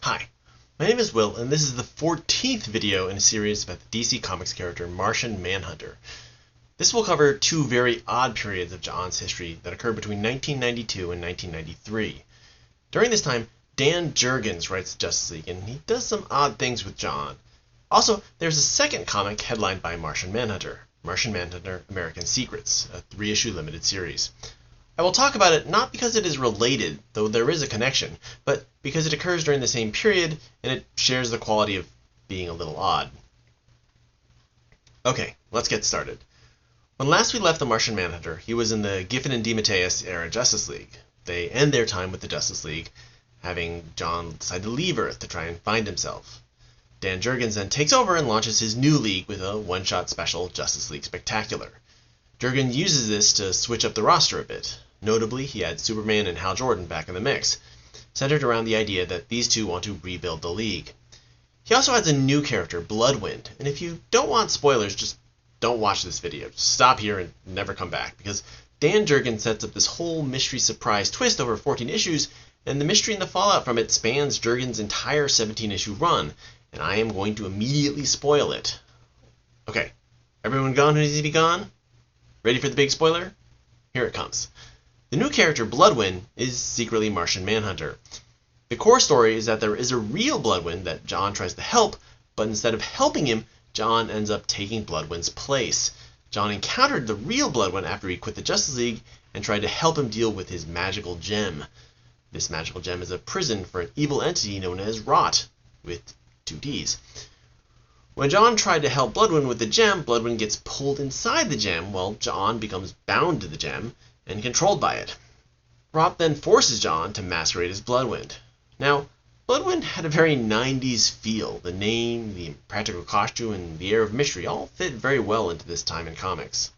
Hi, my name is Will, and this is the 14th video in a series about the DC Comics character Martian Manhunter. This will cover two very odd periods of John's history that occurred between 1992 and 1993. During this time, Dan Jurgens writes Justice League, and he does some odd things with John. Also, there's a second comic headlined by Martian Manhunter American Secrets, a 3-issue limited series. I will talk about it not because it is related, though there is a connection, but because it occurs during the same period and it shares the quality of being a little odd. Okay, let's get started. When last we left the Martian Manhunter, he was in the Giffen and DeMatteis era Justice League. They end their time with the Justice League, having John decide to leave Earth to try and find himself. Dan Jurgens then takes over and launches his new league with a one-shot special Justice League Spectacular. Jurgens uses this to switch up the roster a bit. Notably, he adds Superman and Hal Jordan back in the mix, centered around the idea that these two want to rebuild the League. He also adds a new character, Bloodwynd, and if you don't want spoilers, just don't watch this video. Just stop here and never come back, because Dan Jurgens sets up this whole mystery surprise twist over 14 issues, and the mystery and the fallout from it spans Jurgens' entire 17-issue run, and I am going to immediately spoil it. Okay, everyone gone who needs to be gone? Ready for the big spoiler? Here it comes. The new character, Bloodwynd, is secretly Martian Manhunter. The core story is that there is a real Bloodwynd that John tries to help, but instead of helping him, John ends up taking Bloodwynd's place. John encountered the real Bloodwynd after he quit the Justice League and tried to help him deal with his magical gem. This magical gem is a prison for an evil entity known as Rot, with 2 Ds. When John tried to help Bloodwynd with the gem, Bloodwynd gets pulled inside the gem while John becomes bound to the gem and controlled by it. Rot then forces John to masquerade as Bloodwynd. Now, Bloodwynd had a very 90s feel. The name, the practical costume, and the air of mystery all fit very well into this time in comics.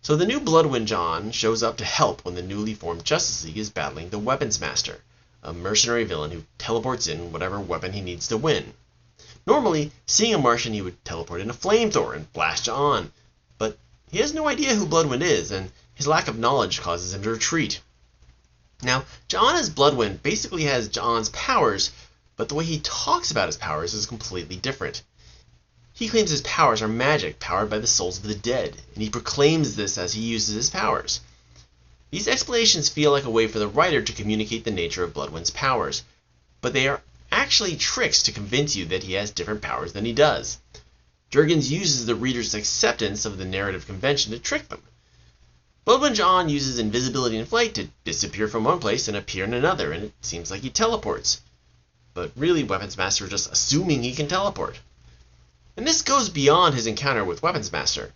So the new Bloodwynd John shows up to help when the newly formed Justice League is battling the Weapons Master, a mercenary villain who teleports in whatever weapon he needs to win. Normally, seeing a Martian, he would teleport in a flamethrower and blast John, but he has no idea who Bloodwynd is, and his lack of knowledge causes him to retreat. Now, John as Bloodwynd basically has John's powers, but the way he talks about his powers is completely different. He claims his powers are magic powered by the souls of the dead, and he proclaims this as he uses his powers. These explanations feel like a way for the writer to communicate the nature of Bloodwynd's powers, but they are actually tricks to convince you that he has different powers than he does. Jurgens uses the reader's acceptance of the narrative convention to trick them. Bloodwynd John uses invisibility and flight to disappear from one place and appear in another, and it seems like he teleports. But really, Weapons Master is just assuming he can teleport. And this goes beyond his encounter with Weapons Master.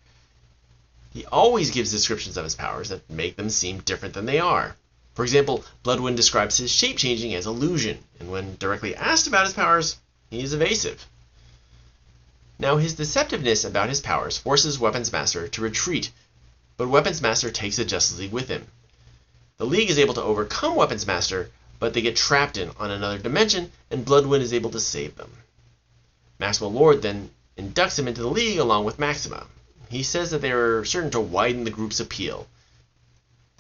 He always gives descriptions of his powers that make them seem different than they are. For example, Bloodwynd describes his shape-changing as illusion, and when directly asked about his powers, he is evasive. Now, his deceptiveness about his powers forces Weapons Master to retreat, but Weapons Master takes the Justice League with him. The League is able to overcome Weapons Master, but they get trapped on another dimension, and Bloodwynd is able to save them. Maxima Lord then inducts him into the League along with Maxima. He says that they are certain to widen the group's appeal.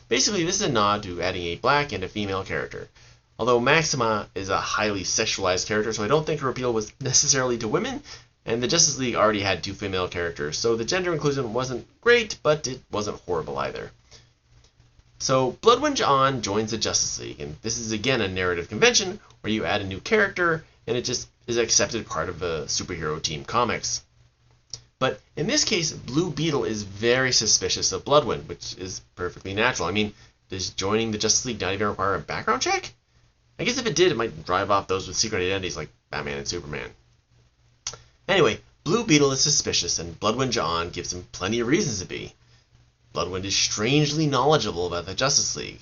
Basically, this is a nod to adding a black and a female character. Although Maxima is a highly sexualized character, so I don't think her appeal was necessarily to women, and the Justice League already had 2 female characters, so the gender inclusion wasn't great, but it wasn't horrible either. So Bloodwynd John joins the Justice League, and this is again a narrative convention where you add a new character, and it just is an accepted part of a superhero team comics. But in this case, Blue Beetle is very suspicious of Bloodwynd, which is perfectly natural. I mean, does joining the Justice League not even require a background check? I guess if it did, it might drive off those with secret identities like Batman and Superman. Anyway, Blue Beetle is suspicious, and Bloodwynd John gives him plenty of reasons to be. Bloodwynd is strangely knowledgeable about the Justice League.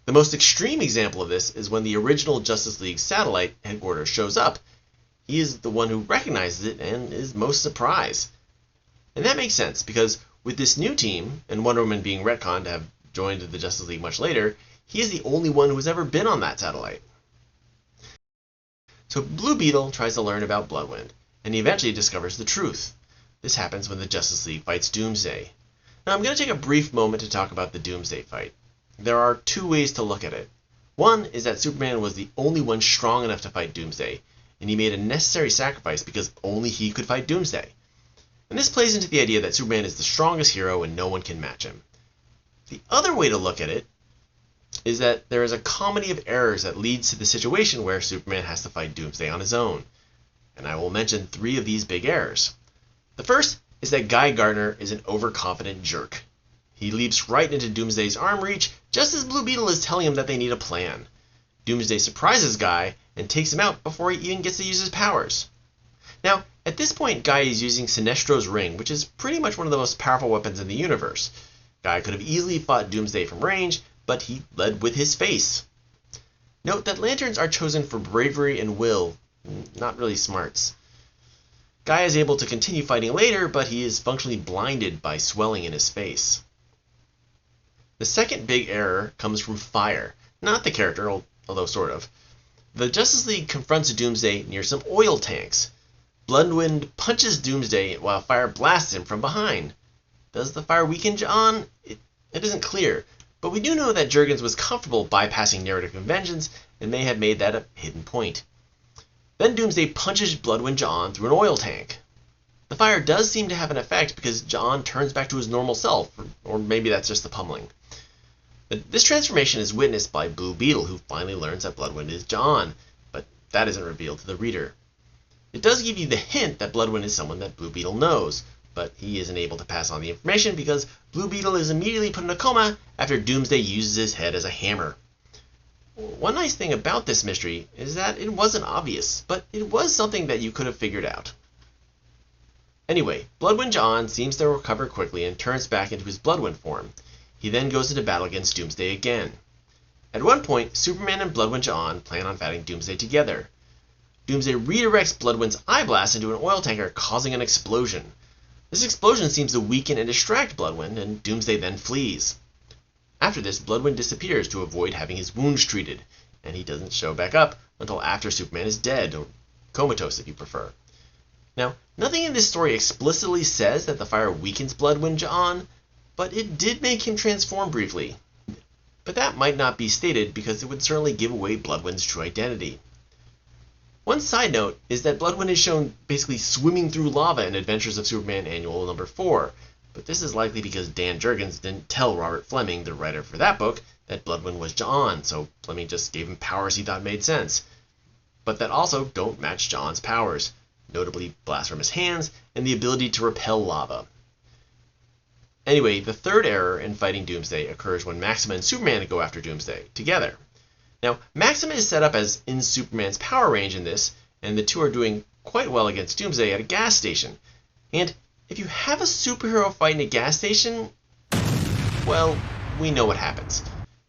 The most extreme example of this is when the original Justice League satellite headquarters shows up. He is the one who recognizes it and is most surprised. And that makes sense, because with this new team, and Wonder Woman being retconned to have joined the Justice League much later, he is the only one who has ever been on that satellite. So Blue Beetle tries to learn about Bloodwynd, and he eventually discovers the truth. This happens when the Justice League fights Doomsday. Now I'm going to take a brief moment to talk about the Doomsday fight. There are 2 ways to look at it. One is that Superman was the only one strong enough to fight Doomsday, and he made a necessary sacrifice because only he could fight Doomsday. And this plays into the idea that Superman is the strongest hero and no one can match him. The other way to look at it is that there is a comedy of errors that leads to the situation where Superman has to fight Doomsday on his own. And I will mention 3 of these big errors. The first is that Guy Gardner is an overconfident jerk. He leaps right into Doomsday's arm reach just as Blue Beetle is telling him that they need a plan. Doomsday surprises Guy and takes him out before he even gets to use his powers. Now, at this point, Guy is using Sinestro's ring, which is pretty much one of the most powerful weapons in the universe. Guy could have easily fought Doomsday from range, but he led with his face. Note that lanterns are chosen for bravery and will, not really smarts. Guy is able to continue fighting later, but he is functionally blinded by swelling in his face. The second big error comes from Fire, not the character, although sort of. The Justice League confronts Doomsday near some oil tanks. Bloodwynd punches Doomsday while Fire blasts him from behind. Does the fire weaken John? It isn't clear, but we do know that Jurgens was comfortable bypassing narrative conventions and may have made that a hidden point. Then Doomsday punches Bloodwynd John through an oil tank. The fire does seem to have an effect because John turns back to his normal self, or maybe that's just the pummeling. This transformation is witnessed by Blue Beetle, who finally learns that Bloodwynd is John, but that isn't revealed to the reader. It does give you the hint that Bloodwynd is someone that Blue Beetle knows, but he isn't able to pass on the information because Blue Beetle is immediately put in a coma after Doomsday uses his head as a hammer. One nice thing about this mystery is that it wasn't obvious, but it was something that you could have figured out. Anyway, Bloodwynd John seems to recover quickly and turns back into his Bloodwynd form. He then goes into battle against Doomsday again. At one point, Superman and Bloodwynd John plan on fighting Doomsday together. Doomsday redirects Bloodwind's eye blast into an oil tanker, causing an explosion. This explosion seems to weaken and distract Bloodwynd, and Doomsday then flees. After this, Bloodwynd disappears to avoid having his wounds treated, and he doesn't show back up until after Superman is dead, or comatose if you prefer. Now, nothing in this story explicitly says that the fire weakens Bloodwynd John, but it did make him transform briefly. But that might not be stated because it would certainly give away Bloodwind's true identity. One side note is that Bloodwynd is shown basically swimming through lava in Adventures of Superman Annual number 4, but this is likely because Dan Jurgens didn't tell Robert Fleming, the writer for that book, that Bloodwynd was John, so Fleming just gave him powers he thought made sense, but that also don't match John's powers, notably blast from his hands and the ability to repel lava. Anyway, the third error in fighting Doomsday occurs when Maxima and Superman go after Doomsday together. Now, Maxima is set up as in Superman's power range in this, and the two are doing quite well against Doomsday at a gas station. And if you have a superhero fight in a gas station, well, we know what happens.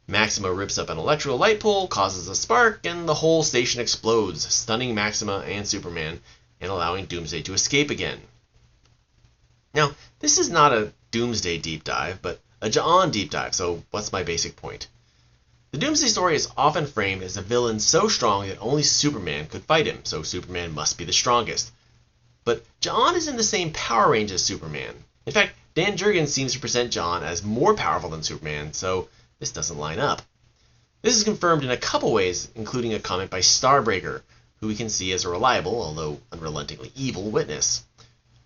Maxima rips up an electrical light pole, causes a spark, and the whole station explodes, stunning Maxima and Superman, and allowing Doomsday to escape again. Now, this is not a Doomsday deep dive, but a John deep dive, so what's my basic point? The Doomsday story is often framed as a villain so strong that only Superman could fight him, so Superman must be the strongest. But John is in the same power range as Superman. In fact, Dan Jurgen seems to present John as more powerful than Superman, so this doesn't line up. This is confirmed in a couple ways, including a comment by Starbreaker, who we can see as a reliable, although unrelentingly evil, witness.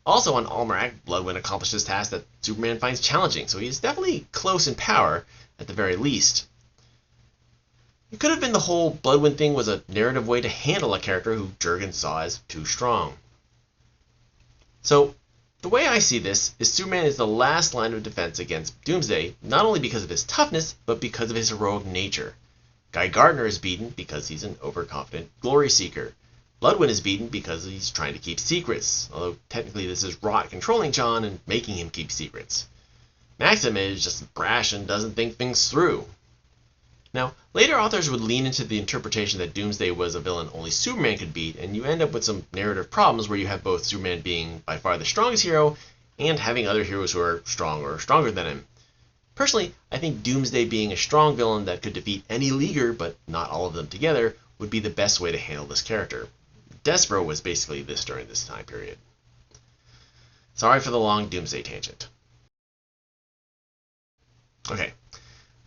Also on Almanac, Bloodwynd accomplished this task that Superman finds challenging, so he is definitely close in power, at the very least. It could have been the whole Bloodwynd thing was a narrative way to handle a character who Jurgen saw as too strong. So, the way I see this is Superman is the last line of defense against Doomsday, not only because of his toughness, but because of his heroic nature. Guy Gardner is beaten because he's an overconfident glory seeker. Bloodwynd is beaten because he's trying to keep secrets, although technically this is Rot controlling John and making him keep secrets. Maxima is just brash and doesn't think things through. Now, later authors would lean into the interpretation that Doomsday was a villain only Superman could beat, and you end up with some narrative problems where you have both Superman being by far the strongest hero and having other heroes who are strong or stronger than him. Personally, I think Doomsday being a strong villain that could defeat any leaguer, but not all of them together, would be the best way to handle this character. Despero was basically this during this time period. Sorry for the long Doomsday tangent. Okay.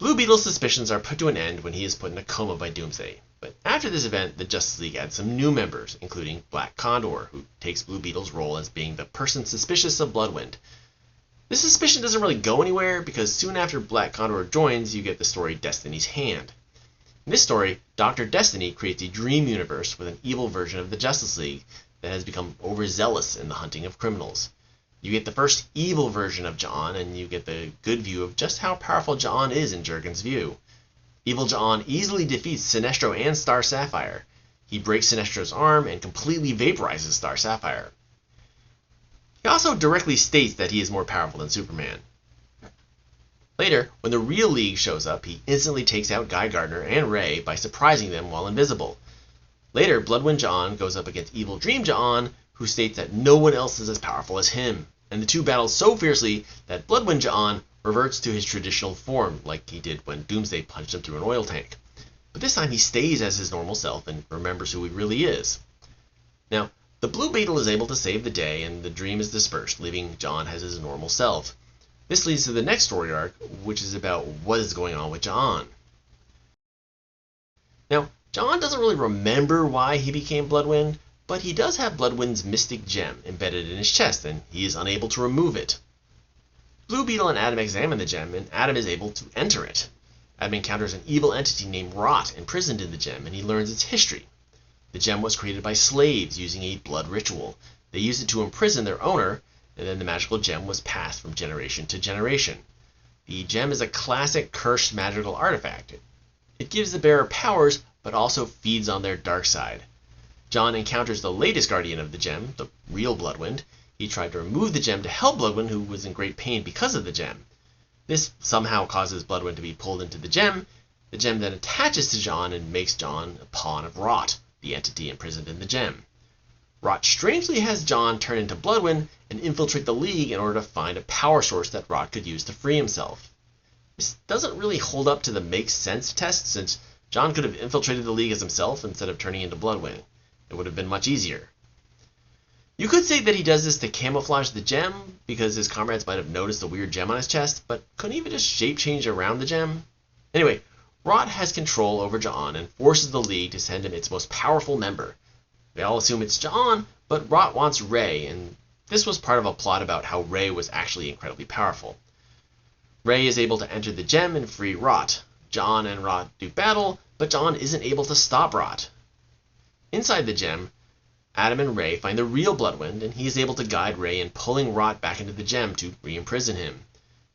Blue Beetle's suspicions are put to an end when he is put in a coma by Doomsday. But after this event, the Justice League adds some new members, including Black Condor, who takes Blue Beetle's role as being the person suspicious of Bloodwynd. This suspicion doesn't really go anywhere, because soon after Black Condor joins, you get the story Destiny's Hand. In this story, Dr. Destiny creates a dream universe with an evil version of the Justice League that has become overzealous in the hunting of criminals. You get the first evil version of Ja'an, and you get the good view of just how powerful Ja'an is in Jurgen's view. Evil Ja'an easily defeats Sinestro and Star Sapphire. He breaks Sinestro's arm and completely vaporizes Star Sapphire. He also directly states that he is more powerful than Superman. Later, when the real League shows up, he instantly takes out Guy Gardner and Ray by surprising them while invisible. Later, Bloodwynd Ja'an goes up against Evil Dream Ja'an, who states that no one else is as powerful as him, and the two battle so fiercely that Bloodwynd Ja'an reverts to his traditional form, like he did when Doomsday punched him through an oil tank. But this time he stays as his normal self and remembers who he really is. Now, the Blue Beetle is able to save the day, and the dream is dispersed, leaving Ja'an as his normal self. This leads to the next story arc, which is about what is going on with Ja'an. Now, Ja'an doesn't really remember why he became Bloodwynd, but he does have Bloodwynd's mystic gem embedded in his chest, and he is unable to remove it. Blue Beetle and Adam examine the gem, and Adam is able to enter it. Adam encounters an evil entity named Rot imprisoned in the gem, and he learns its history. The gem was created by slaves using a blood ritual. They used it to imprison their owner, and then the magical gem was passed from generation to generation. The gem is a classic cursed magical artifact. It gives the bearer powers, but also feeds on their dark side. John encounters the latest guardian of the gem, the real Bloodwynd. He tried to remove the gem to help Bloodwynd, who was in great pain because of the gem. This somehow causes Bloodwynd to be pulled into the gem. The gem then attaches to John and makes John a pawn of Rot, the entity imprisoned in the gem. Rot strangely has John turn into Bloodwynd and infiltrate the League in order to find a power source that Rot could use to free himself. This doesn't really hold up to the makes sense test, since John could have infiltrated the League as himself instead of turning into Bloodwynd. It would have been much easier. You could say that he does this to camouflage the gem, because his comrades might have noticed the weird gem on his chest, but couldn't he even just shape change around the gem? Anyway, Rot has control over Ja'an and forces the League to send him its most powerful member. They all assume it's Ja'an, but Rot wants Ray, and this was part of a plot about how Ray was actually incredibly powerful. Ray is able to enter the gem and free Rot. Ja'an and Rot do battle, but Ja'an isn't able to stop Rot. Inside the gem, Adam and Ray find the real Bloodwynd, and he is able to guide Ray in pulling Rot back into the gem to re-imprison him.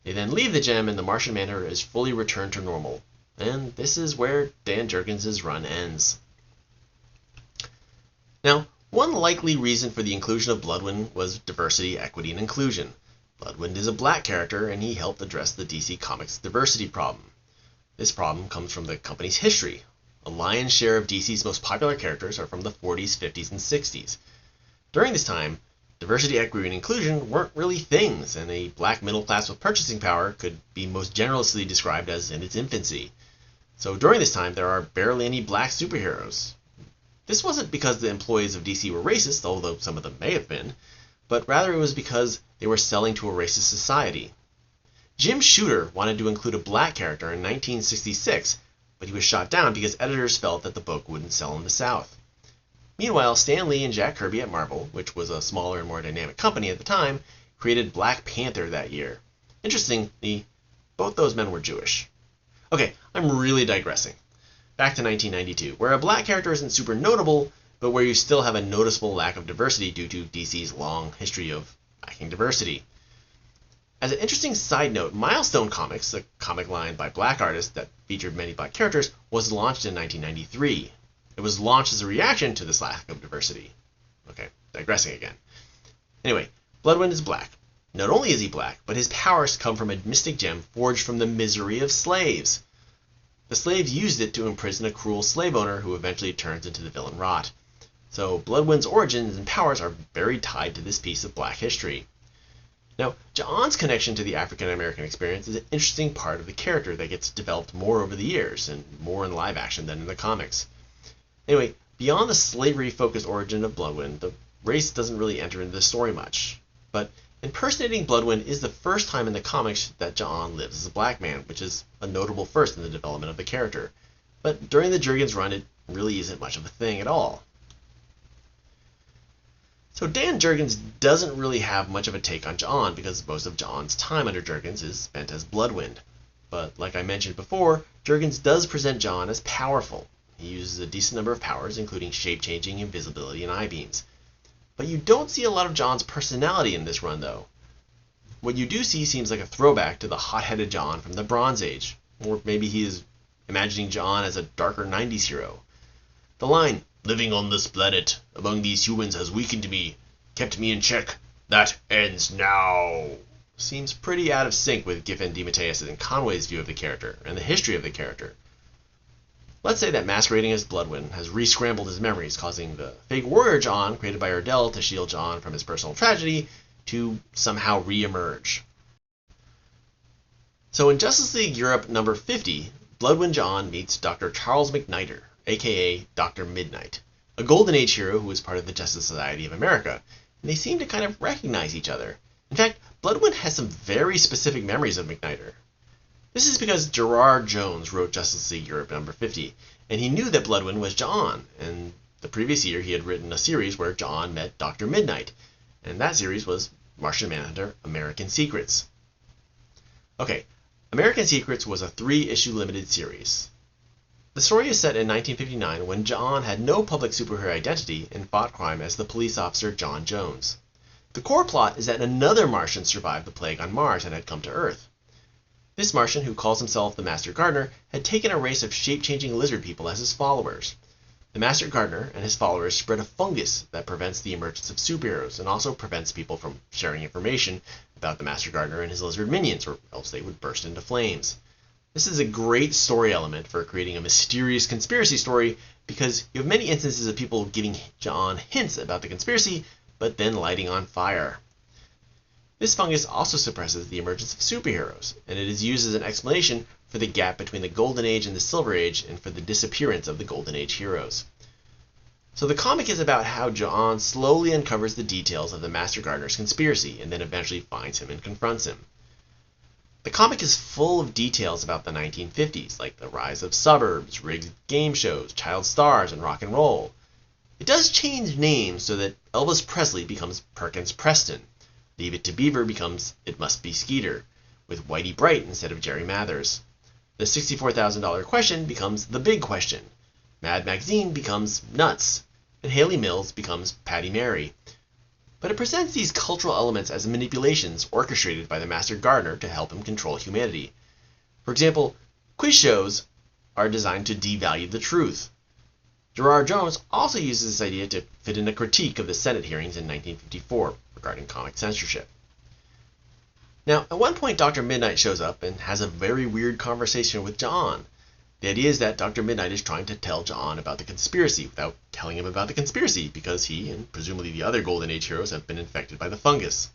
They then leave the gem, and the Martian Manhunter is fully returned to normal. And this is where Dan Jurgens' run ends. Now, one likely reason for the inclusion of Bloodwynd was diversity, equity, and inclusion. Bloodwynd is a black character, and he helped address the DC Comics diversity problem. This problem comes from the company's history. A lion's share of DC's most popular characters are from the 40s, 50s, and 60s. During this time, diversity, equity, and inclusion weren't really things, and a black middle class with purchasing power could be most generously described as in its infancy. So during this time, there are barely any black superheroes. This wasn't because the employees of DC were racist, although some of them may have been, but rather it was because they were selling to a racist society. Jim Shooter wanted to include a black character in 1966, but he was shot down because editors felt that the book wouldn't sell in the South. Meanwhile, Stan Lee and Jack Kirby at Marvel, which was a smaller and more dynamic company at the time, created Black Panther that year. Interestingly, both those men were Jewish. Okay, I'm really digressing. Back to 1992, where a black character isn't super notable, but where you still have a noticeable lack of diversity due to DC's long history of lacking diversity. As an interesting side note, Milestone Comics, a comic line by black artists that featured many black characters, was launched in 1993. It was launched as a reaction to this lack of diversity. Okay, digressing again. Anyway, Bloodwynd is black. Not only is he black, but his powers come from a mystic gem forged from the misery of slaves. The slaves used it to imprison a cruel slave owner who eventually turns into the villain Rot. So Bloodwynd's origins and powers are very tied to this piece of black history. Now, Ja'an's connection to the African American experience is an interesting part of the character that gets developed more over the years, and more in live action than in the comics. Anyway, beyond the slavery-focused origin of Bloodwynd, the race doesn't really enter into the story much. But Impersonating Bloodwynd is the first time in the comics that John lives as a black man, which is a notable first in the development of the character. But during the Jurgens run, it really isn't much of a thing at all. So Dan Jurgens doesn't really have much of a take on John because most of John's time under Jurgens is spent as Bloodwynd. But like I mentioned before, Jurgens does present John as powerful. He uses a decent number of powers, including shape-changing, invisibility, and eye beams. But you don't see a lot of John's personality in this run, though. What you do see seems like a throwback to the hot-headed John from the Bronze Age, or maybe he is imagining John as a darker 90s hero. The line, "Living on this planet, among these humans has weakened me, kept me in check, that ends now," seems pretty out of sync with Giffen, DeMatteis, and Conway's view of the character, and the history of the character. Let's say that masquerading as Bloodwynd has re-scrambled his memories, causing the fake warrior John, created by Ardell to shield John from his personal tragedy, to somehow re-emerge. So in Justice League Europe number 50, Bloodwynd John meets Dr. Charles McNider, aka Dr. Midnight, a Golden Age hero who is part of the Justice Society of America, and they seem to kind of recognize each other. In fact, Bloodwynd has some very specific memories of McNider. This is because Gerard Jones wrote Justice League Europe number 50, and he knew that Bloodwynd was John, and the previous year he had written a series where John met Dr. Midnight, and that series was Martian Manhunter American Secrets. Okay, American Secrets was a 3-issue limited series. The story is set in 1959 when John had no public superhero identity and fought crime as the police officer John Jones. The core plot is that another Martian survived the plague on Mars and had come to Earth. This Martian, who calls himself the Master Gardener, had taken a race of shape-changing lizard people as his followers. The Master Gardener and his followers spread a fungus that prevents the emergence of superheroes and also prevents people from sharing information about the Master Gardener and his lizard minions, or else they would burst into flames. This is a great story element for creating a mysterious conspiracy story because you have many instances of people giving John hints about the conspiracy, but then lighting on fire. This fungus also suppresses the emergence of superheroes, and it is used as an explanation for the gap between the Golden Age and the Silver Age and for the disappearance of the Golden Age heroes. So the comic is about how John slowly uncovers the details of the Master Gardener's conspiracy and then eventually finds him and confronts him. The comic is full of details about the 1950s, like the rise of suburbs, rigged game shows, child stars, and rock and roll. It does change names so that Elvis Presley becomes Perkins Preston. Leave It to Beaver becomes It Must Be Skeeter, with Whitey Bright instead of Jerry Mathers. The $64,000 question becomes The Big Question. Mad Magazine becomes Nuts, and Haley Mills becomes Patty Mary. But it presents these cultural elements as manipulations orchestrated by the Master Gardener to help him control humanity. For example, quiz shows are designed to devalue the truth. Gerard Jones also uses this idea to fit in a critique of the Senate hearings in 1954 regarding comic censorship. Now, at one point, Dr. Midnight shows up and has a very weird conversation with John. The idea is that Dr. Midnight is trying to tell John about the conspiracy without telling him about the conspiracy because he, and presumably the other Golden Age heroes, have been infected by the fungus.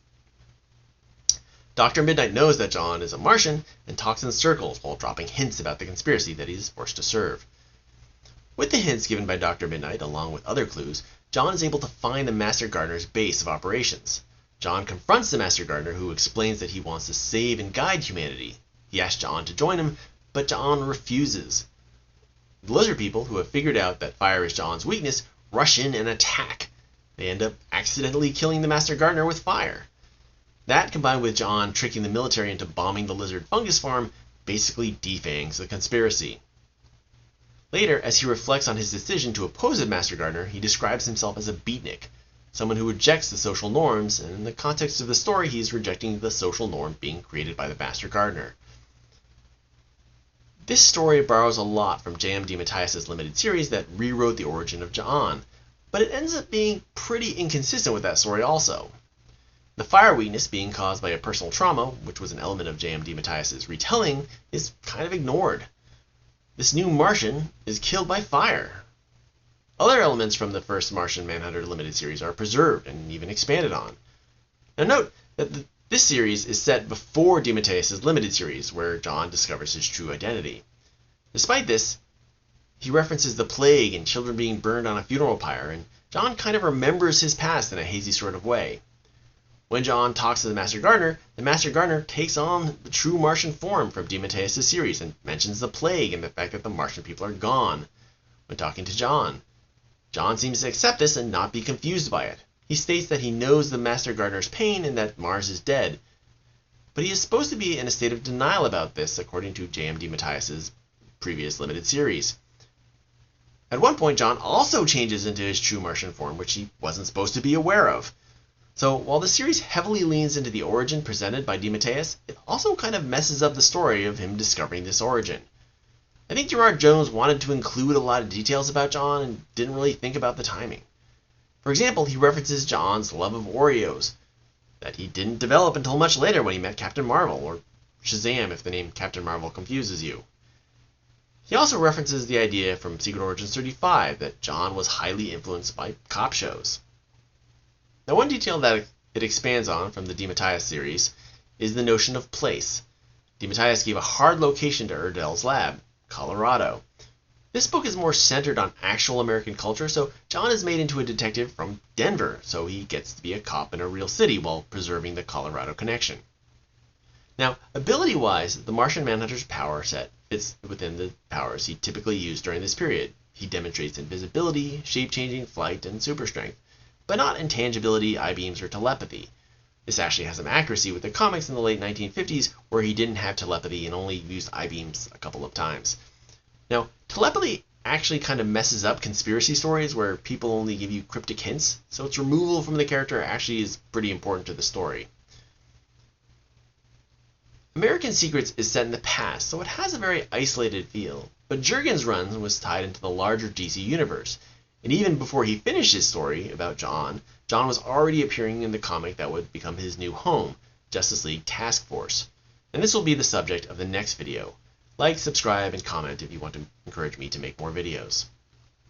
Dr. Midnight knows that John is a Martian and talks in circles while dropping hints about the conspiracy that he is forced to serve. With the hints given by Dr. Midnight, along with other clues, John is able to find the Master Gardener's base of operations. John confronts the Master Gardener, who explains that he wants to save and guide humanity. He asks John to join him, but John refuses. The lizard people, who have figured out that fire is John's weakness, rush in and attack. They end up accidentally killing the Master Gardener with fire. That, combined with John tricking the military into bombing the lizard fungus farm, basically defangs the conspiracy. Later, as he reflects on his decision to oppose the Master Gardener, he describes himself as a beatnik, someone who rejects the social norms, and in the context of the story, he is rejecting the social norm being created by the Master Gardener. This story borrows a lot from J.M. DeMatteis' limited series that rewrote the origin of John, but it ends up being pretty inconsistent with that story also. The fire weakness being caused by a personal trauma, which was an element of J.M. DeMatteis' retelling, is kind of ignored. This new Martian is killed by fire. Other elements from the first Martian Manhunter limited series are preserved and even expanded on. Now note that this series is set before DeMatteis' limited series, where John discovers his true identity. Despite this, he references the plague and children being burned on a funeral pyre, and John kind of remembers his past in a hazy sort of way. When John talks to the Master Gardener takes on the true Martian form from DeMatteis' series and mentions the plague and the fact that the Martian people are gone. When talking to John seems to accept this and not be confused by it. He states that he knows the Master Gardener's pain and that Mars is dead, but he is supposed to be in a state of denial about this, according to J.M. DeMatteis' previous limited series. At one point, John also changes into his true Martian form, which he wasn't supposed to be aware of. So while the series heavily leans into the origin presented by DeMatteis, it also kind of messes up the story of him discovering this origin. I think Gerard Jones wanted to include a lot of details about John and didn't really think about the timing. For example, he references John's love of Oreos, that he didn't develop until much later when he met Captain Marvel, or Shazam if the name Captain Marvel confuses you. He also references the idea from Secret Origins 35 that John was highly influenced by cop shows. Now, one detail that it expands on from the DeMatteis series is the notion of place. DeMatteis gave a hard location to Erdell's lab, Colorado. This book is more centered on actual American culture, so John is made into a detective from Denver, so he gets to be a cop in a real city while preserving the Colorado connection. Now, ability-wise, the Martian Manhunter's power set fits within the powers he typically used during this period. He demonstrates invisibility, shape-changing, flight, and super strength, but not intangibility, I-beams, or telepathy. This actually has some accuracy with the comics in the late 1950s, where he didn't have telepathy and only used I-beams a couple of times. Now, telepathy actually kind of messes up conspiracy stories where people only give you cryptic hints, so its removal from the character actually is pretty important to the story. American Secrets is set in the past, so it has a very isolated feel, but Jurgen's run was tied into the larger DC universe, and even before he finished his story about John was already appearing in the comic that would become his new home, Justice League Task Force. And this will be the subject of the next video. Like, subscribe, and comment if you want to encourage me to make more videos.